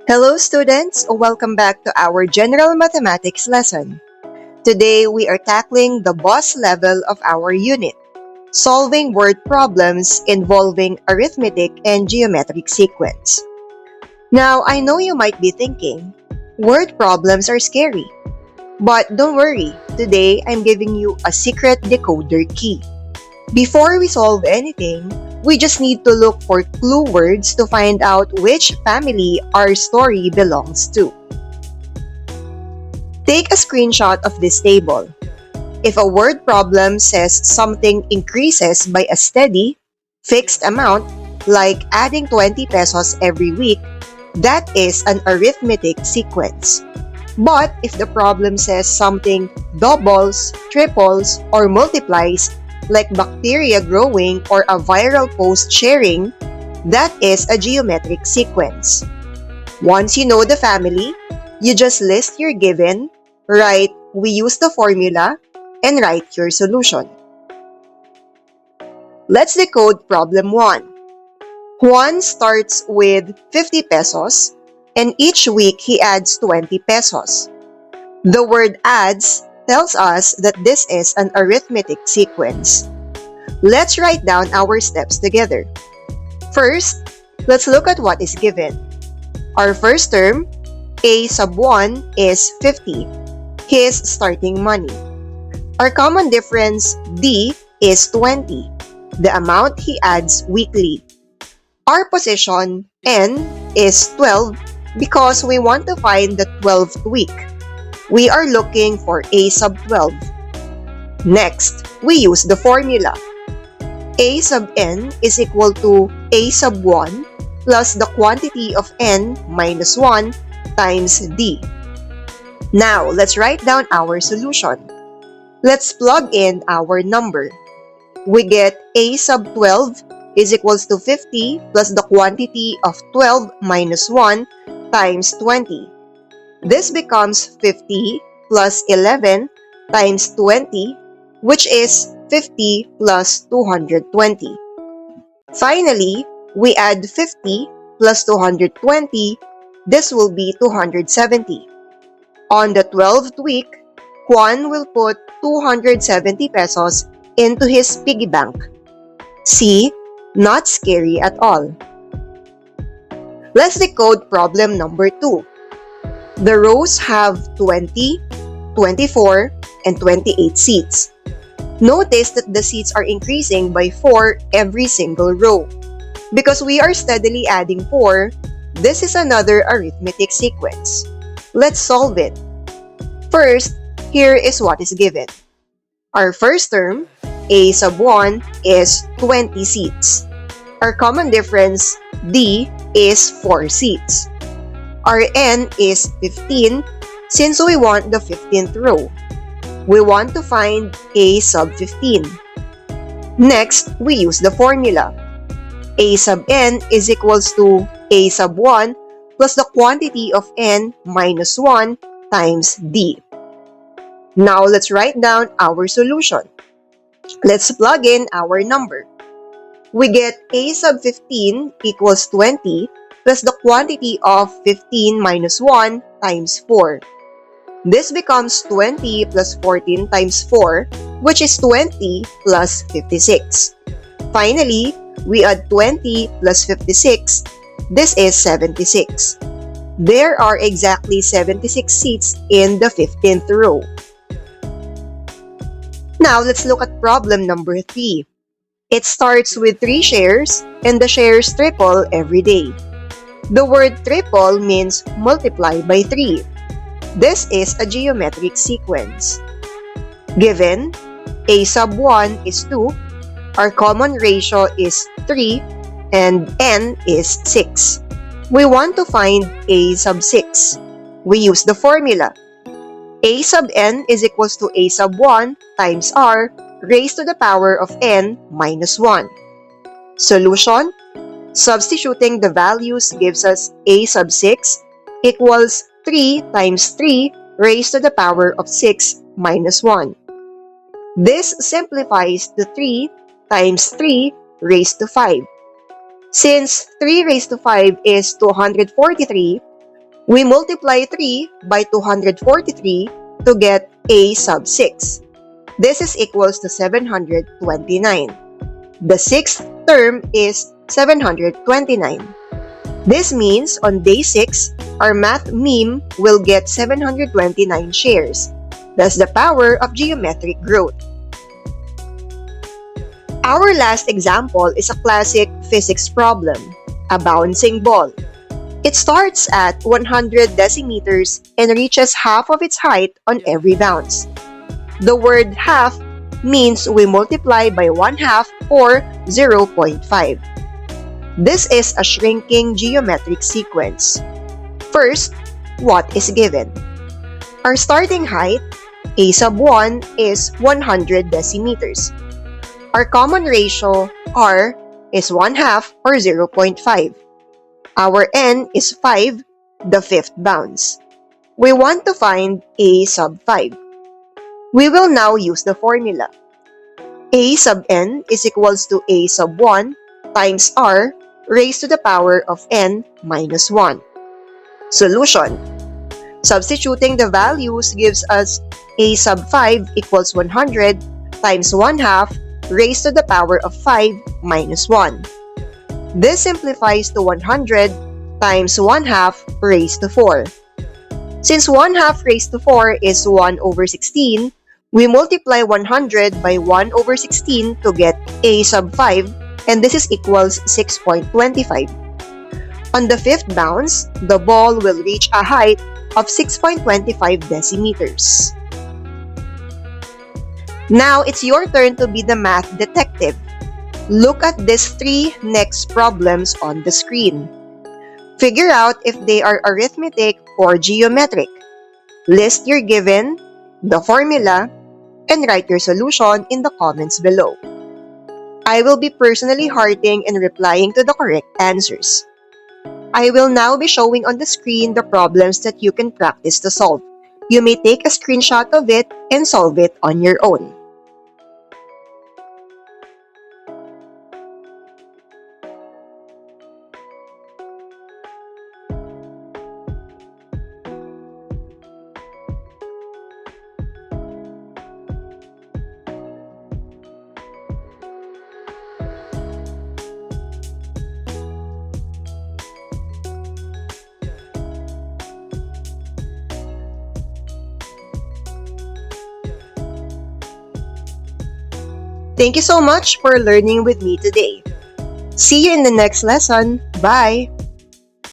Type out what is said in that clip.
Hello students, welcome back to our General Mathematics lesson. Today we are tackling the boss level of our unit, solving word problems involving arithmetic and geometric sequence. Now I know you might be thinking, word problems are scary. But don't worry, today I'm giving you a secret decoder key. Before we solve anything, we just need to look for clue words to find out which family our story belongs to. Take a screenshot of this table. If a word problem says something increases by a steady, fixed amount, like adding 20 pesos every week, that is an arithmetic sequence. But if the problem says something doubles, triples, or multiplies, like bacteria growing or a viral post sharing, that is a geometric sequence. Once you know the family, you just list your given, write "we use the formula," and write your solution. Let's decode problem 1. Juan starts with 50 pesos, and each week he adds 20 pesos. The word adds tells us that this is an arithmetic sequence. Let's write down our steps together. First, let's look at what is given. Our first term, A sub 1, is 50, his starting money. Our common difference, D, is 20, the amount he adds weekly. Our position, N, is 12 because we want to find the 12th week. We are looking for A sub 12. Next, we use the formula. A sub n is equal to A sub 1 plus the quantity of n minus 1 times D. Now, let's write down our solution. Let's plug in our number. We get A sub 12 is equals to 50 plus the quantity of 12 minus 1 times 20. This becomes 50 plus 11 times 20, which is 50 plus 220. Finally, we add 50 plus 220. This will be 270. On the 12th week, Juan will put 270 pesos into his piggy bank. See, not scary at all. Let's decode problem number 2. The rows have 20, 24, and 28 seats. Notice that the seats are increasing by 4 every single row. Because we are steadily adding 4, this is another arithmetic sequence. Let's solve it. First, here is what is given. Our first term, A sub 1, is 20 seats. Our common difference, D, is 4 seats. Our n is 15 since we want the 15th row. We want to find A sub 15. Next, we use the formula. A sub n is equals to A sub 1 plus the quantity of n minus 1 times D. Now, let's write down our solution. Let's plug in our number. We get A sub 15 equals 20 plus the quantity of 15 minus 1 times 4. This becomes 20 plus 14 times 4, which is 20 plus 56. Finally, we add 20 plus 56. This is 76. There are exactly 76 seats in the 15th row. Now, let's look at problem number 3. It starts with 3 shares, and the shares triple every day. The word triple means multiply by 3. This is a geometric sequence. Given, A sub 1 is 2, our common ratio is 3, and n is 6. We want to find A sub 6. We use the formula. A sub n is equals to A sub 1 times r raised to the power of n minus 1. Solution? Substituting the values gives us A sub 6 equals 3 times 3 raised to the power of 6 minus 1. This simplifies to 3 times 3 raised to 5. Since 3 raised to 5 is 243, We multiply 3 by 243 to get a sub 6. This is equals to 729. The sixth term is 729. This means on day 6, our math meme will get 729 shares. That's the power of geometric growth. Our last example is a classic physics problem, a bouncing ball. It starts at 100 decimeters and reaches half of its height on every bounce. The word half means we multiply by 1/2 or 0.5. This is a shrinking geometric sequence. First, what is given? Our starting height, a sub 1, is 100 decimeters. Our common ratio, r, is 1/2 or 0.5. Our n is 5, the fifth bounce. We want to find a sub 5. We will now use the formula. A sub n is equals to a sub 1 times r raised to the power of n minus 1. Solution. Substituting the values gives us a sub 5 equals 100 times 1/2 raised to the power of 5 minus 1. This simplifies to 100 times 1/2 raised to 4. Since 1/2 raised to 4 is 1 over 16, we multiply 100 by 1 over 16 to get a sub 5, and this is equals 6.25. On the fifth bounce, the ball will reach a height of 6.25 decimeters. Now, it's your turn to be the math detective. Look at these 3 next problems on the screen. Figure out if they are arithmetic or geometric. List your given, the formula, and write your solution in the comments below. I will be personally hearting and replying to the correct answers. I will now be showing on the screen the problems that you can practice to solve. You may take a screenshot of it and solve it on your own. Thank you so much for learning with me today. See you in the next lesson. Bye!